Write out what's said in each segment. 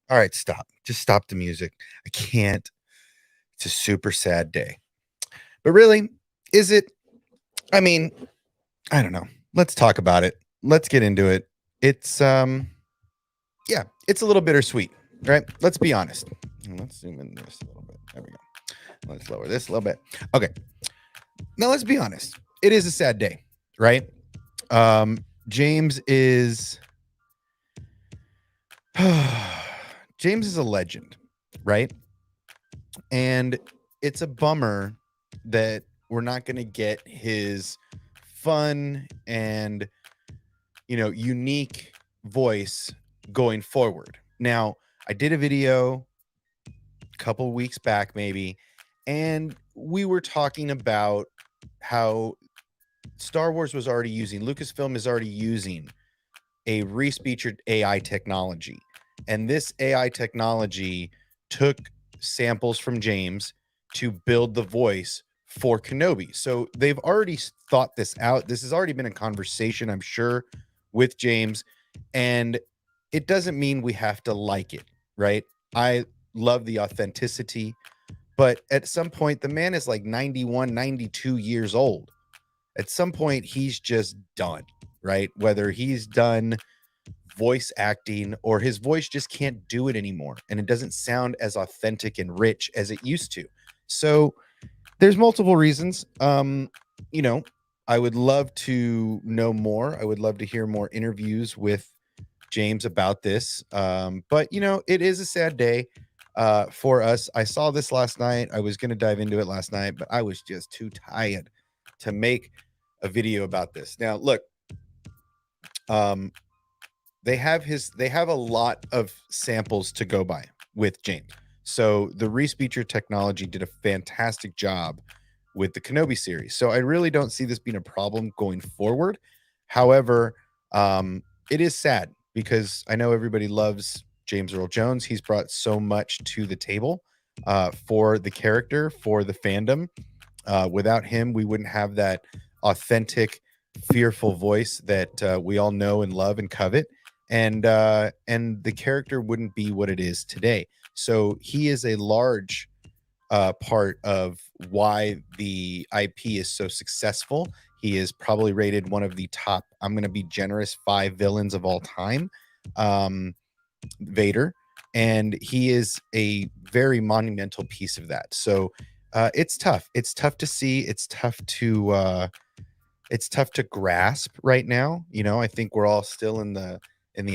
All right, stop. Just stop the music. I can't. It's a super sad day. But really, is it? I mean, I don't know. Let's talk about it. Let's get into it. It's yeah, it's a little bittersweet, right? Let's be honest. Let's zoom in this a little bit. There we go. Let's lower this a little bit. Okay. Now let's be honest. It is a sad day, right? James is James is a legend, right? And it's a bummer that we're not going to get his fun and unique voice going forward. Now, I did a video a couple weeks back maybe, and we were talking about how Star Wars was already using, Lucasfilm is already using a re-featured AI technology. And this AI technology took samples from James to build the voice for Kenobi. So they've already thought this out. This has already been a conversation, I'm sure, with James. And it doesn't mean we have to like it, right? I love the authenticity. But at some point, the man is like 91, 92 years old. At some point, he's just done, right? Whether he's done voice acting or his voice just can't do it anymore, and it doesn't sound as authentic and rich as it used to. So there's multiple reasons. I would love to know more. I would love to hear more interviews with James about this. But it is a sad day for us. I saw this last night. I was going to dive into it last night, but I was just too tired to make a video about this. Now, look, they have a lot of samples to go by with James. So the re-speecher technology did a fantastic job with the Kenobi series. So I really don't see this being a problem going forward. However, it is sad because I know everybody loves James Earl Jones. He's brought so much to the table for the character, for the fandom. Without him, we wouldn't have that authentic, fearful voice that we all know and love and covet, and the character wouldn't be what it is today. So he is a large part of why the IP is so successful. He is probably rated one of the top, I'm going to be generous, 5 villains of all time. Vader, and he is a very monumental piece of that. So it's tough. It's tough to see. It's tough to grasp right now. I think we're all still in the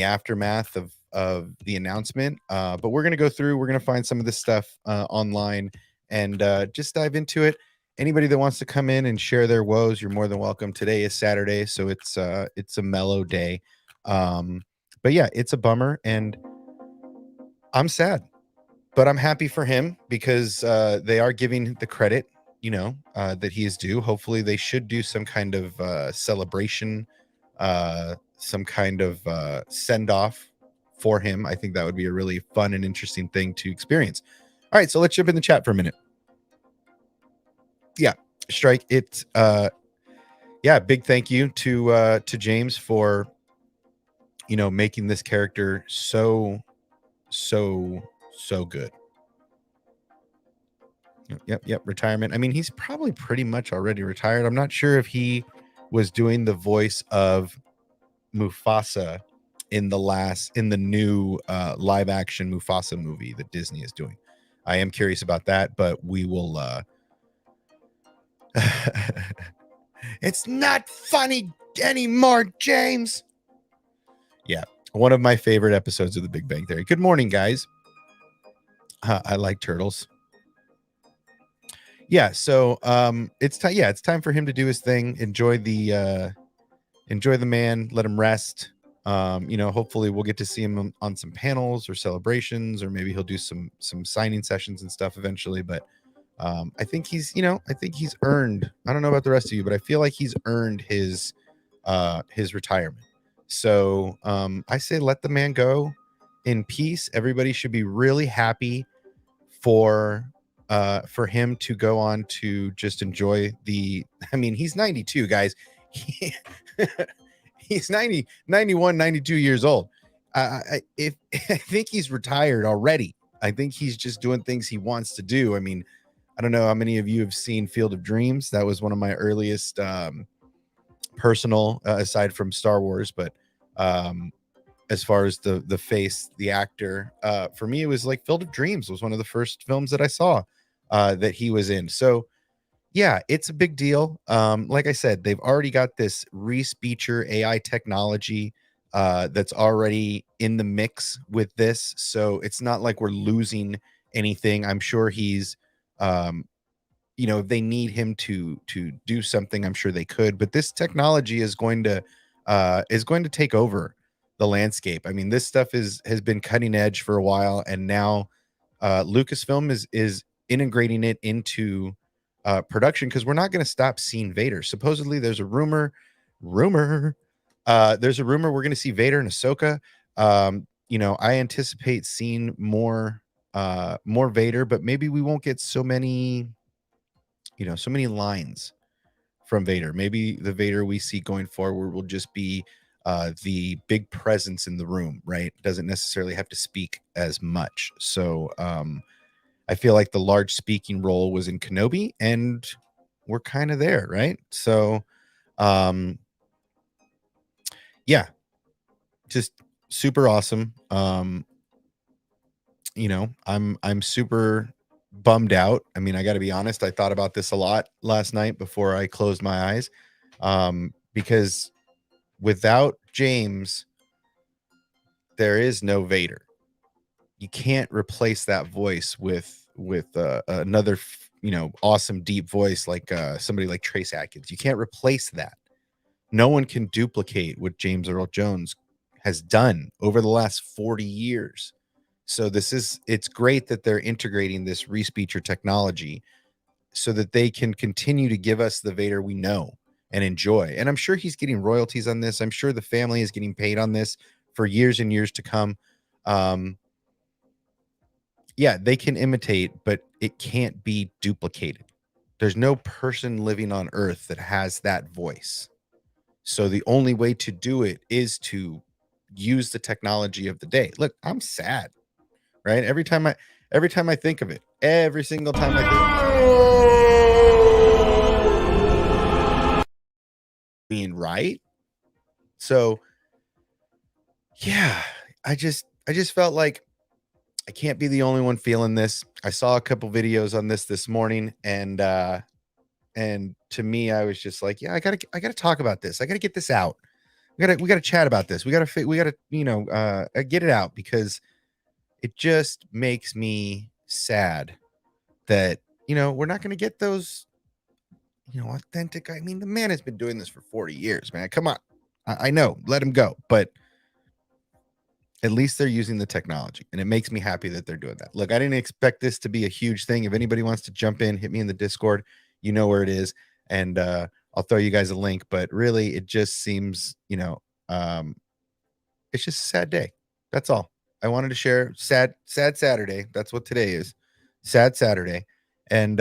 aftermath of the announcement. But we're gonna go through. We're gonna find some of this stuff online and just dive into it. Anybody that wants to come in and share their woes, you're more than welcome. Today is Saturday, so it's a mellow day. But yeah, it's a bummer, and I'm sad, but I'm happy for him because they are giving the credit, that he is due. Hopefully, they should do some kind of celebration, some kind of send off for him. I think that would be a really fun and interesting thing to experience. All right, so let's jump in the chat for a minute. Yeah, Strike. It's yeah, big thank you to James for making this character so good. Yep. Retirement. I mean, he's probably pretty much already retired. I'm not sure if he was doing the voice of Mufasa in the new live action Mufasa movie that Disney is doing. I am curious about that, but we will it's not funny anymore, James. Yeah, one of my favorite episodes of The Big Bang Theory. Good morning, guys. I like turtles. Yeah, so it's time. Yeah, it's time for him to do his thing. Enjoy the man. Let him rest. Hopefully we'll get to see him on some panels or celebrations, or maybe he'll do some signing sessions and stuff eventually. But I think he's earned. I don't know about the rest of you, but I feel like he's earned his retirement. So I say let the man go in peace. Everybody should be really happy for him to go on to just enjoy I mean, he's 92, guys. He's 90, 91, 92 years old. If I think he's retired already. I think he's just doing things he wants to do. I mean, I don't know how many of you have seen Field of Dreams. That was one of my earliest personal, aside from Star Wars, but um, as far as the face, the actor, for me, it was like Field of Dreams was one of the first films that I saw that he was in. So yeah, it's a big deal. Like I said, they've already got this re-speecher AI technology that's already in the mix with this. So it's not like we're losing anything. I'm sure he's um, if they need him to do something, I'm sure they could. But this technology is going to take over the landscape. I mean, this stuff has been cutting edge for a while, and now Lucasfilm is integrating it into production, because we're not going to stop seeing Vader. Supposedly, there's a rumor, there's a rumor we're going to see Vader and Ahsoka. I anticipate seeing more Vader, but maybe we won't get so many lines from Vader. Maybe the Vader we see going forward will just be the big presence in the room, right? Doesn't necessarily have to speak as much. So I feel like the large speaking role was in Kenobi, and we're kind of there, right? So um, yeah, just super awesome. I'm super bummed out. I mean, I got to be honest, I thought about this a lot last night before I closed my eyes, because without James there is no Vader. You can't replace that voice with another awesome deep voice like somebody like Trace Atkins. You can't replace that. No one can duplicate what James Earl Jones has done over the last 40 years. So it's great that they're integrating this respeecher technology so that they can continue to give us the Vader we know and enjoy. And I'm sure he's getting royalties on this. I'm sure the family is getting paid on this for years and years to come. Yeah, they can imitate, but it can't be duplicated. There's no person living on Earth that has that voice. So the only way to do it is to use the technology of the day. Look, I'm sad, right? Every time I think of it, every single time I think being right. So yeah, I just felt like I can't be the only one feeling this. I saw a couple videos on this morning, and to me, I was just like, yeah, I gotta talk about this. I gotta get this out. We gotta chat about this. We gotta get it out, because it just makes me sad that we're not gonna get those authentic. I mean, the man has been doing this for 40 years, man. Come on. I know, let him go, but at least they're using the technology, and it makes me happy that they're doing that. Look, I didn't expect this to be a huge thing. If anybody wants to jump in, hit me in the Discord. You know where it is, and I'll throw you guys a link. But really, it just seems, it's just a sad day. That's all. I wanted to share. Sad Saturday. That's what today is. Sad Saturday, and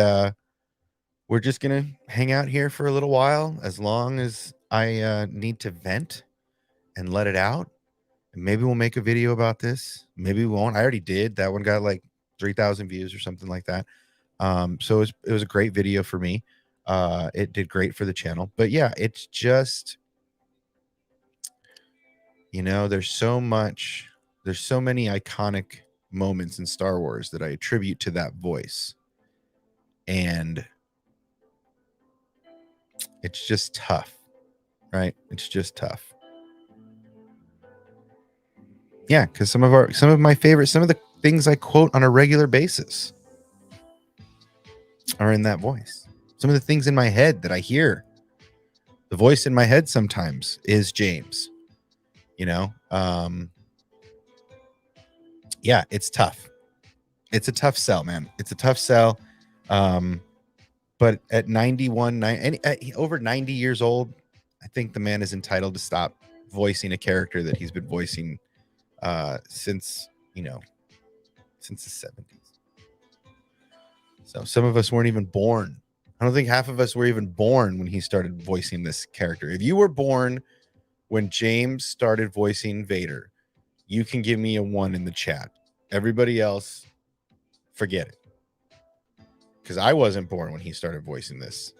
we're just gonna hang out here for a little while, as long as I need to vent and let it out. And maybe we'll make a video about this. Maybe we won't. I already did. That one got like 3,000 views or something like that. So it was a great video for me. It did great for the channel. But yeah, it's just, there's so many iconic moments in Star Wars that I attribute to that voice. And it's just tough, right? It's just tough. Yeah, because some of the things I quote on a regular basis are in that voice. Some of the things in my head that I hear, the voice in my head sometimes is James. Yeah, it's tough. It's a tough sell, man. It's a tough sell. But at 91, over 90 years old, I think the man is entitled to stop voicing a character that he's been voicing since the 70s. So some of us weren't even born. I don't think half of us were even born when he started voicing this character. If you were born when James started voicing Vader, you can give me a 1 in the chat. Everybody else, forget it. Because I wasn't born when he started voicing this.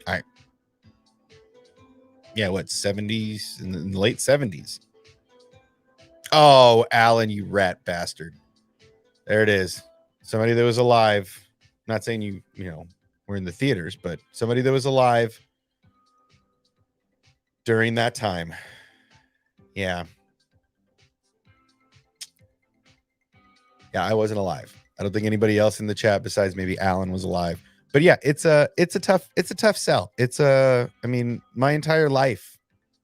All right. Yeah, what, 70s? In the late 70s. Oh, Alan, you rat bastard. There it is. Somebody that was alive. I'm not saying you were in the theaters, but somebody that was alive during that time. Yeah. Yeah, I wasn't alive. I don't think anybody else in the chat besides maybe Alan was alive. But yeah, it's a tough sell. I mean, my entire life,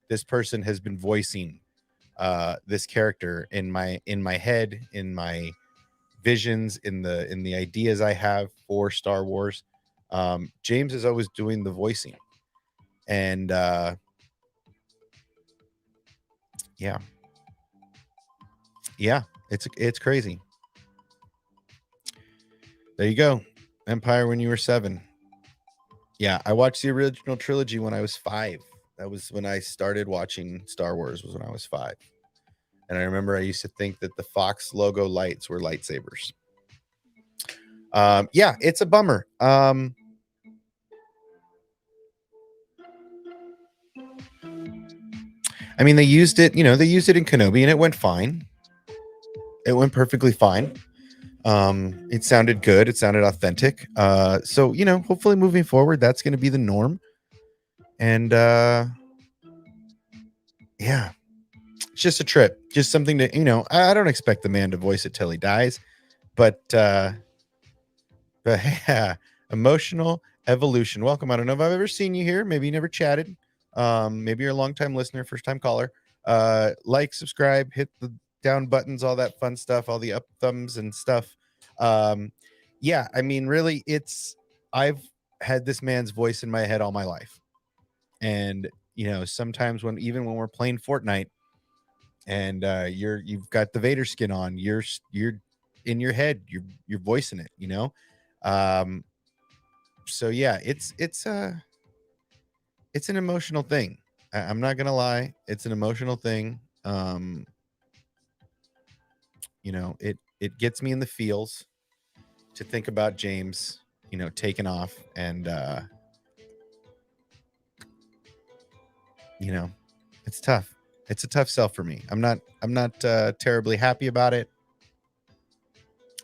this person has been voicing this character in my head, in my visions, in the ideas I have for Star Wars. James is always doing the voicing. And yeah. Yeah, it's crazy. There you go. Empire when you were 7. Yeah, I watched the original trilogy when I was 5. That was when I started watching Star Wars, was when I was 5. And I remember I used to think that the Fox logo lights were lightsabers. Yeah, it's a bummer. I mean, they used it in Kenobi and it went fine. It went perfectly fine. It sounded good. It sounded authentic. So, hopefully moving forward, that's going to be the norm. And yeah, it's just a trip, just something to, I don't expect the man to voice it till he dies, but yeah, emotional evolution. Welcome. I don't know if I've ever seen you here. Maybe you never chatted. Maybe you're a long-time listener, first-time caller. Like, subscribe, hit the down buttons, all that fun stuff, all the up thumbs and stuff. Yeah, I mean, really, I've had this man's voice in my head all my life. And, sometimes when we're playing Fortnite and you've got the Vader skin on, you're in your head, you're voicing it, so yeah, it's an emotional thing. I'm not gonna lie, it's an emotional thing. It gets me in the feels to think about James, taking off, and it's tough. It's a tough sell for me. I'm not terribly happy about it,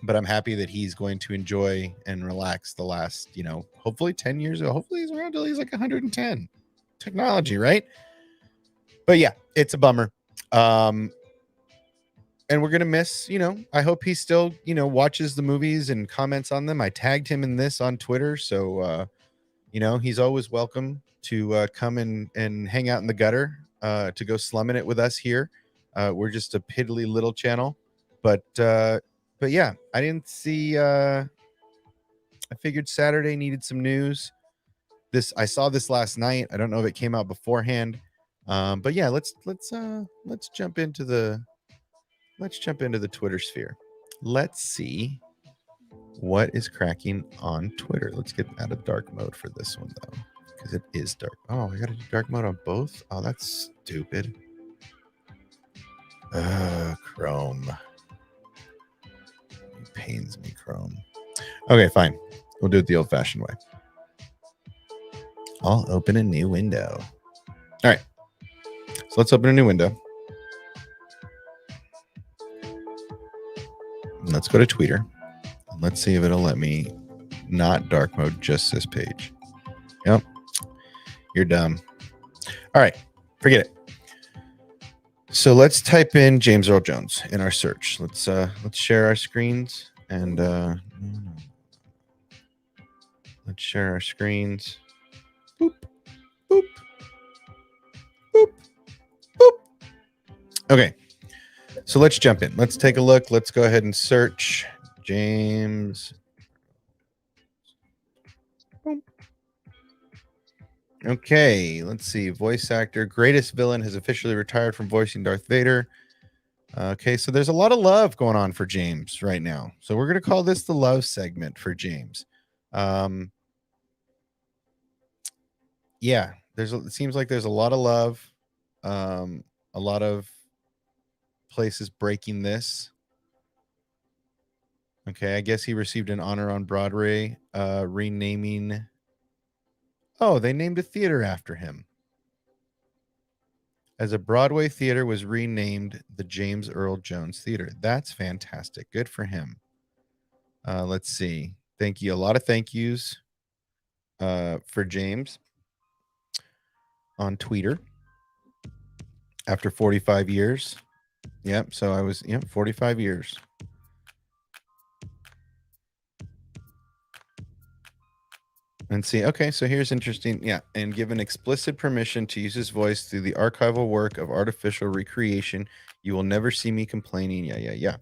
but I'm happy that he's going to enjoy and relax the last, hopefully 10 years ago. Hopefully he's around till he's like 110. Technology, right? But yeah, it's a bummer. And we're gonna miss, I hope he still, watches the movies and comments on them. I tagged him in this on Twitter, so he's always welcome to come and hang out in the gutter, to go slumming it with us here. We're just a piddly little channel, but yeah, I didn't see. I figured Saturday needed some news. I saw this last night. I don't know if it came out beforehand, but yeah, let's jump into the Twitter sphere. Let's see what is cracking on Twitter. Let's get out of dark mode for this one though, because it is dark. Oh, I got to do dark mode on both. Oh, that's stupid. Chrome. It pains me, Chrome. Okay, fine. We'll do it the old-fashioned way. I'll open a new window. All right. So let's open a new window. Let's go to Twitter. Let's see if it'll let me not dark mode just this page. Yep. You're dumb. All right. Forget it. So let's type in James Earl Jones in our search. Let's share our screens and let's share our screens. Boop, boop, boop, boop. Okay. So let's jump in. Let's take a look. Let's go ahead and search James. Okay, let's see. Voice actor, greatest villain, has officially retired from voicing Darth Vader. Okay, so there's a lot of love going on for James right now. So we're going to call this the love segment for James. Yeah, it seems like there's a lot of love, a lot of places breaking this. Okay, I guess he received an honor on Broadway, renaming. Oh, they named a theater after him. As a Broadway theater was renamed the James Earl Jones Theater. That's fantastic. Good for him. Let's see. Thank you. A lot of thank yous for James on Twitter after 45 years. Yep. So I was, 45 years. And see, okay, so here's interesting. Yeah. And given explicit permission to use his voice through the archival work of artificial recreation, you will never see me complaining. Yeah.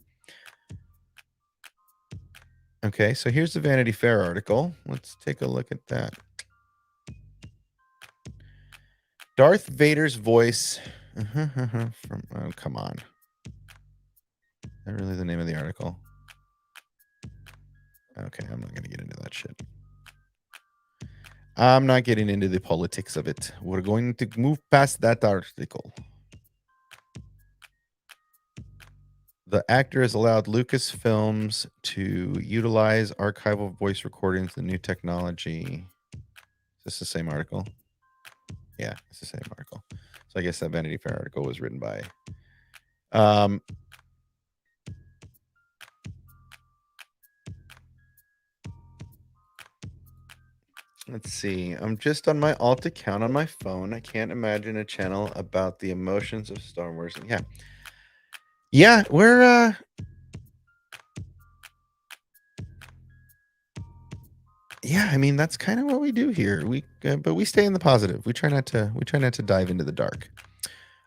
Okay, so here's the Vanity Fair article. Let's take a look at that. Darth Vader's voice from, oh, come on. Is that really the name of the article? Okay, I'm not going to get into that shit. I'm not getting into the politics of it. We're going to move past that article. The actor has allowed Lucasfilms to utilize archival voice recordings, the new technology. Is this the same article? Yeah, it's the same article. So I guess that Vanity Fair article was written by. Let's see. I'm just on my alt account on my phone. I can't imagine a channel about the emotions of Star Wars. Yeah, we're yeah, I mean that's kind of what we do here. But we stay in the positive. We try not to dive into the dark.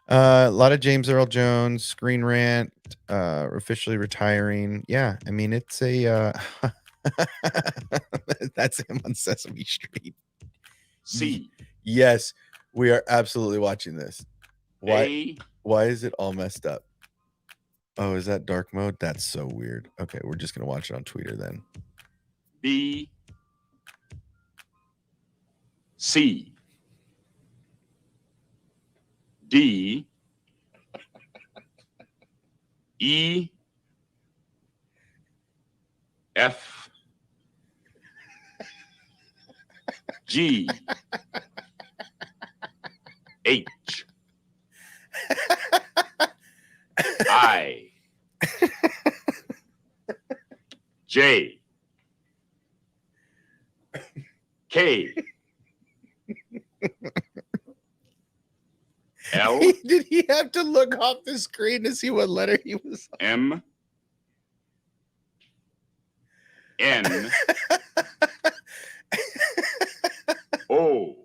A lot of James Earl Jones, Screen Rant, officially retiring. Yeah, I mean it's a that's him on Sesame Street. C. Yes, we are absolutely watching this. Why is it all messed up? Oh, is that dark mode? That's so weird. Okay, we're just gonna watch it on Twitter then. B. C. D. E. F. G. H. I. J. K. L. Did he have to look off the screen to see what letter he was M. on? N. O.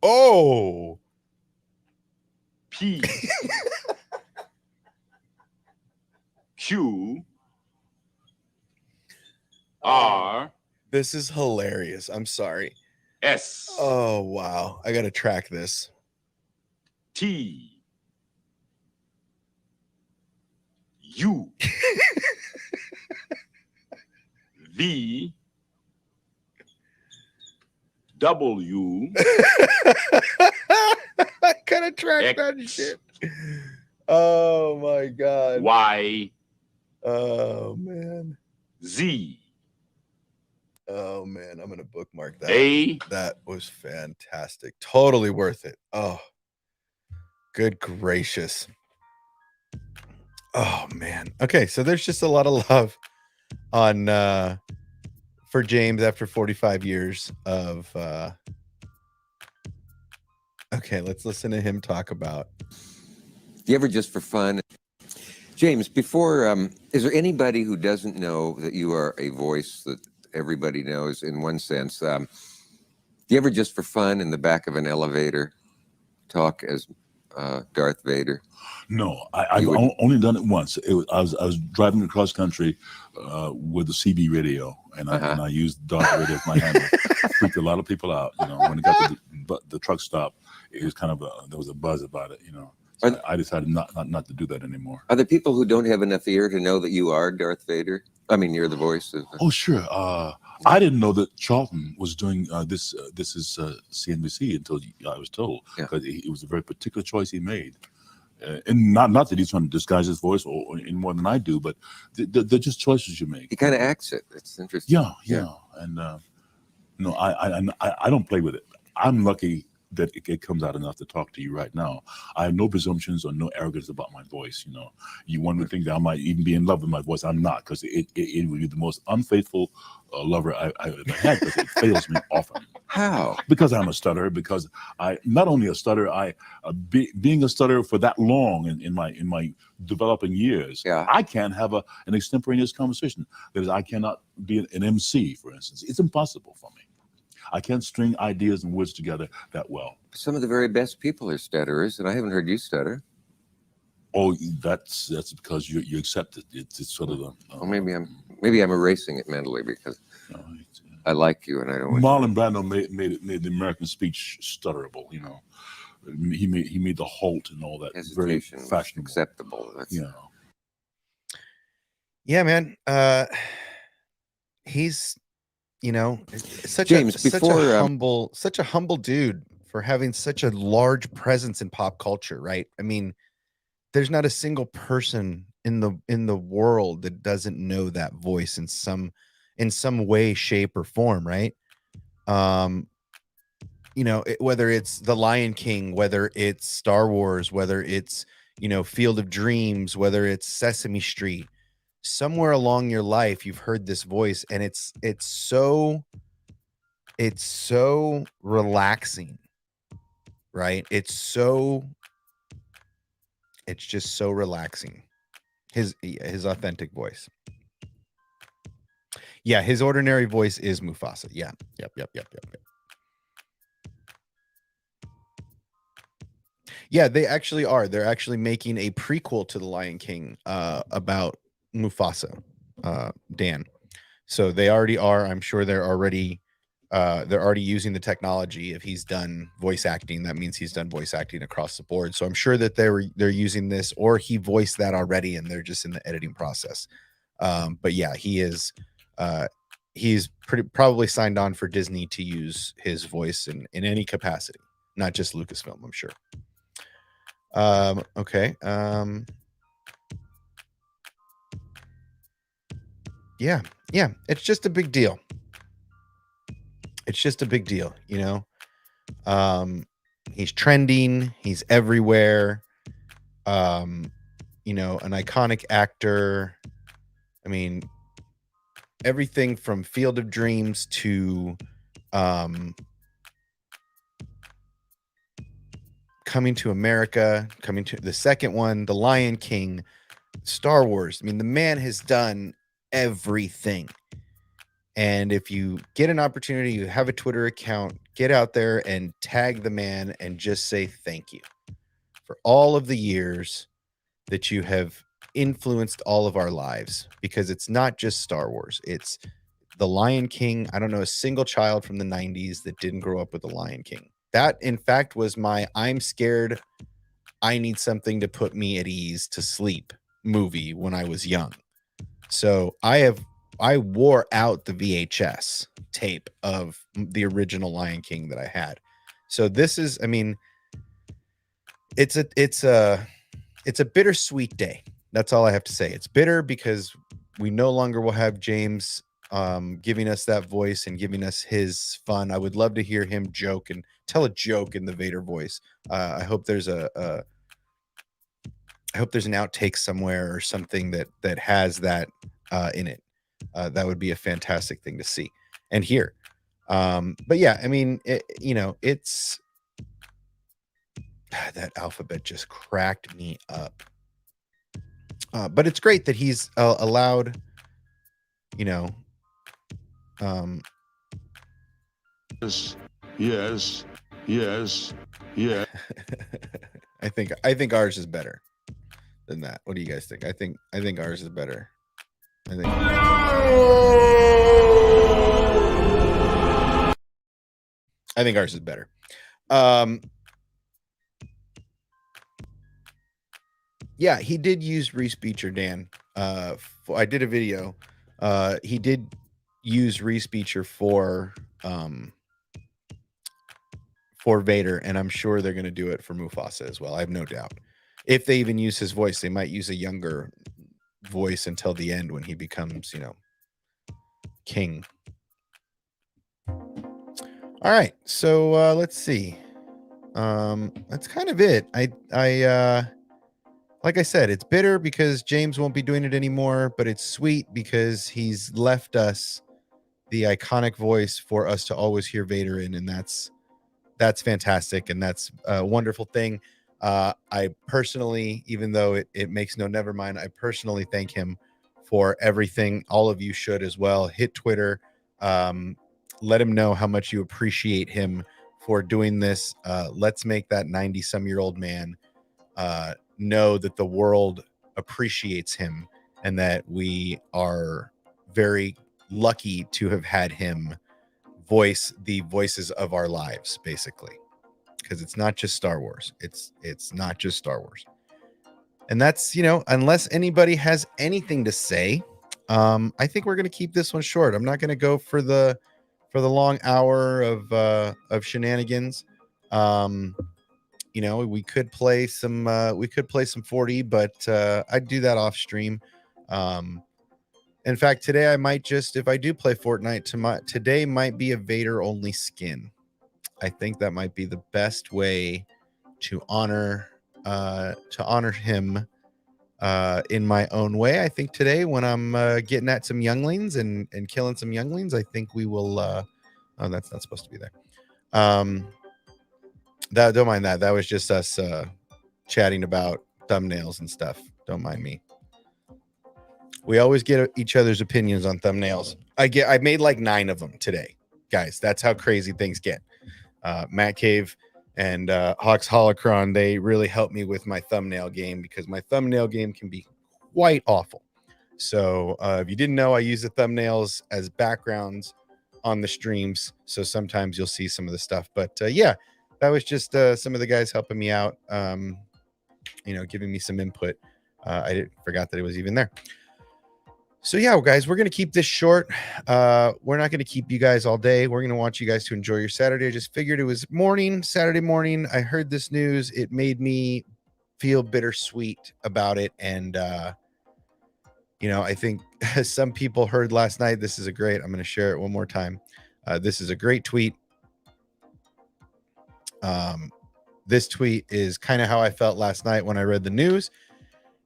Oh. P. Q. R. This is hilarious. I'm sorry. S. Oh, wow. I got to track this. T. U. V. W. I gotta track X. that shit. Oh my god. Y. Oh man. Z. Oh man, I'm gonna bookmark that. A. That was fantastic. Totally worth it. Oh, good gracious. Oh man. Okay, so there's just a lot of love on for James after 45 years of okay, let's listen to him talk about. You ever just for fun? James, before is there anybody who doesn't know that you are a voice that everybody knows in one sense? Do you ever just for fun in the back of an elevator talk as Darth Vader? No, I've only done it once. I was driving across country with the CB radio, and I used Darth Vader as my handle. Freaked a lot of people out. You know, when it got to the truck stop, it was kind of there was a buzz about it. You know, so I decided not to do that anymore. Are there people who don't have enough ear to know that you are Darth Vader? I mean, you're the voice of. Oh, sure. I didn't know that Charlton was doing this. This is CNBC until I was told, because it was a very particular choice he made. And not that he's trying to disguise his voice or any more than I do, but they're just choices you make. He kind of acts it. It's interesting. Yeah. And no, I don't play with it. I'm lucky that it comes out enough to talk to you right now. I have no presumptions or no arrogance about my voice. You know, you want to think that I might even be in love with my voice. I'm not, because it would be the most unfaithful lover I've ever had, because it fails me often. How? Because I'm a stutterer. Because I not only a stutterer, being a stutterer for that long in my developing years, I can't have an extemporaneous conversation. That is, I cannot be an MC, for instance. It's impossible for me. I can't string ideas and words together that well. Some of the very best people are stutterers, and I haven't heard you stutter. Oh, that's because you accept it. It's sort of the. Well, maybe I'm erasing it mentally because I like you and I don't. Marlon Brando made the American speech stutterable. You know, he made the halt and all that. Very fashionable, acceptable. Yeah, man. He's. You know, such a humble dude for having such a large presence in pop culture, right? I mean, there's not a single person in the world that doesn't know that voice in some way, shape, or form, right? You know, whether it's The Lion King, whether it's Star Wars, whether it's, you know, Field of Dreams, whether it's Sesame Street. Somewhere along your life you've heard this voice, and it's so relaxing, right? It's just so relaxing. His authentic voice. Yeah, his ordinary voice is Mufasa. Yeah. Yep. Yeah, they actually are. They're actually making a prequel to The Lion King about Mufasa, Dan. So they already are. I'm sure they're already using the technology. If he's done voice acting, that means he's done voice acting across the board. So I'm sure that they're using this, or he voiced that already and they're just in the editing process. But yeah, he's probably signed on for Disney to use his voice in any capacity, not just Lucasfilm, I'm sure. Okay. Yeah. It's just a big deal. You know. He's trending. He's everywhere. You know, an iconic actor. I mean, everything from Field of Dreams to Coming to America, coming to the second one, The Lion King, Star Wars. I mean, the man has done everything. And if you get an opportunity, you have a Twitter account, get out there and tag the man and just say thank you for all of the years that you have influenced all of our lives, because it's not just Star Wars. It's The Lion King. I don't know a single child from the 90s that didn't grow up with The Lion King. That, in fact, was my I'm scared, I need something to put me at ease to sleep movie when I was young. So I wore out the VHS tape of the original Lion King that I had. So this is, I mean, it's a bittersweet day. That's all I have to say. It's bitter because we no longer will have James giving us that voice and giving us his fun. I would love to hear him joke and tell a joke in the Vader voice. I hope there's an outtake somewhere or something that has that in it. That would be a fantastic thing to see and hear. But yeah, I mean, it's that alphabet just cracked me up. But it's great that he's allowed, Yes. I think ours is better than that. What do you guys think? I think ours is better. I think ours is better. Yeah, he did use Reese Beecher, Dan. I did a video. He did use Reese Beecher for Vader, and I'm sure they're going to do it for Mufasa as well. I have no doubt. if they even use his voice, they might use a younger voice until the end when he becomes, king. All right, so let's see. That's kind of it. I like I said, it's bitter because James won't be doing it anymore, but it's sweet because he's left us the iconic voice for us to always hear Vader in, and that's fantastic, and that's a wonderful thing. I personally, even though it makes no never mind, I personally thank him for everything. All of you should as well. Hit Twitter, let him know how much you appreciate him for doing this. Let's make that 90-some-year-old man know that the world appreciates him and that we are very lucky to have had him voice the voices of our lives, basically, because it's not just Star Wars. It's not just Star Wars. And that's, unless anybody has anything to say, I think we're going to keep this one short. I'm not going to go for the long hour of shenanigans. We could play some 40, but I'd do that off stream. In fact, today I might just, if I do play Fortnite, today might be a Vader only skin. I think that might be the best way to honor him in my own way. I think today, when I'm getting at some younglings and killing some younglings, I think we will. Oh, that's not supposed to be there. Don't mind that. That was just us chatting about thumbnails and stuff. Don't mind me. We always get each other's opinions on thumbnails. I made like 9 of them today, guys. That's how crazy things get. Matt Cave and Hawks Holocron, they really helped me with my thumbnail game because my thumbnail game can be quite awful. So if you didn't know, I use the thumbnails as backgrounds on the streams. So sometimes you'll see some of the stuff. But yeah, that was just some of the guys helping me out, giving me some input. I forgot that it was even there. So yeah, guys, we're going to keep this short. We're not going to keep you guys all day. We're going to want you guys to enjoy your Saturday. I just figured it was Saturday morning. I heard this news. It made me feel bittersweet about it. And, I think some people heard last night. I'm going to share it one more time. This is a great tweet. This tweet is kind of how I felt last night when I read the news.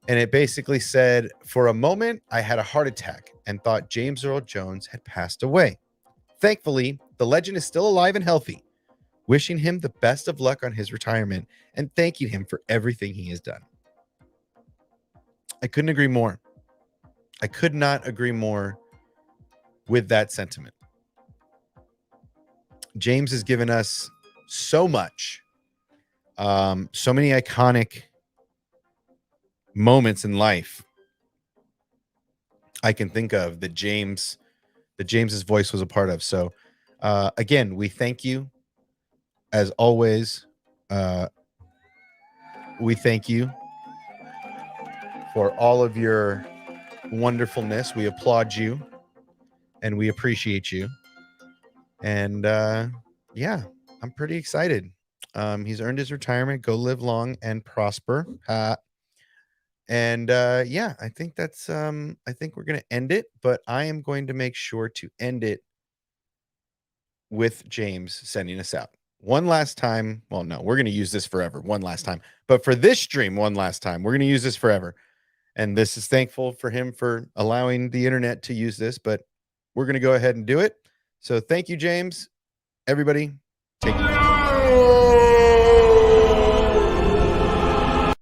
And it basically said, for a moment, I had a heart attack and thought James Earl Jones had passed away. Thankfully, the legend is still alive and healthy. Wishing him the best of luck on his retirement and thanking him for everything he has done. I couldn't agree more. I could not agree more with that sentiment. James has given us so much, so many iconic moments in life I can think of that James's voice was a part of. So again, we thank you as always. We thank you for all of your wonderfulness. We applaud you and we appreciate you. And yeah, I'm pretty excited. He's earned his retirement. Go live long and prosper. And yeah, I think that's I think we're gonna end it, but I am going to make sure to end it with James sending us out one last time. Well, no, we're gonna use this forever, one last time. But for this stream, one last time, we're gonna use this forever. And this is thankful for him for allowing the internet to use this, but we're gonna go ahead and do it. So thank you, James. Everybody, take care.